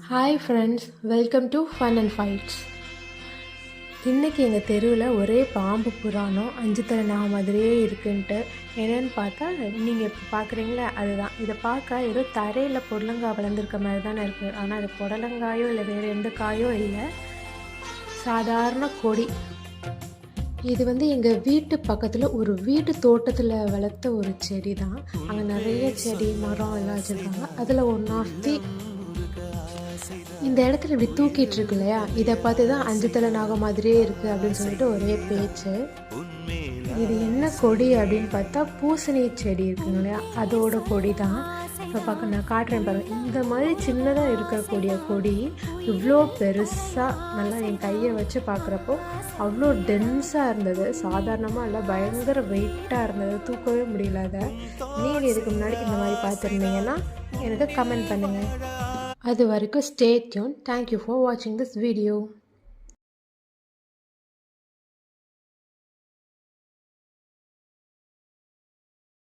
Hi friends, welcome to fun and fights. இன்றைக்கி எங்கள் தெருவில் ஒரே பாம்பு புராணம் 5 தலை நாக மாதிரியே இருக்குன்ட்டு என்னென்னு பார்த்தா நீங்கள் இப்போ பார்க்குறீங்களா, அதுதான். இதை பார்க்க ஏதோ தரையில் புடலங்காய் வளர்ந்துருக்க மாதிரி தானே இருக்குது. ஆனால் அது புடலங்காயோ இல்லை வேறு எந்த காயோ இல்லை, சாதாரண கொடி. இது எங்கள் வீட்டு பக்கத்தில் ஒரு வீட்டு தோட்டத்தில் வளர்த்த ஒரு செடி தான். அங்கே நிறைய செடி மரம் எல்லாம் வச்சுருக்காங்க. அதில் ஒன் ஆஃப் தி இந்த இடத்துல இப்படி தூக்கிட்டு இருக்கு இல்லையா, இதை பார்த்து தான் 5 தலை நாக மாதிரியே இருக்குது அப்படின்னு சொல்லிட்டு ஒரே பேச்சு. இது என்ன கொடி அப்படின்னு பார்த்தா பூசணி செடி இருக்குங்க இல்லையா, அதோட கொடி தான். இப்போ பார்க்க நான் காட்டுறேன் பாருங்கள். இந்த மாதிரி சின்னதாக இருக்கக்கூடிய கொடி இவ்வளோ பெருசாக நல்லா என் கையை வச்சு பார்க்குறப்போ அவ்வளோ டென்ஸாக இருந்தது. சாதாரணமாக இல்லை, பயங்கர வெயிட்டாக இருந்தது, தூக்கவே முடியல. அதை நீங்கள் இதுக்கு முன்னாடி இந்த மாதிரி பார்த்துருந்தீங்கன்னா எனக்கு கமெண்ட் பண்ணுங்கள். அது வரைக்கும் ஸ்டே டியூன். தேங்க்யூ ஃபார் வாட்சிங் திஸ் வீடியோ.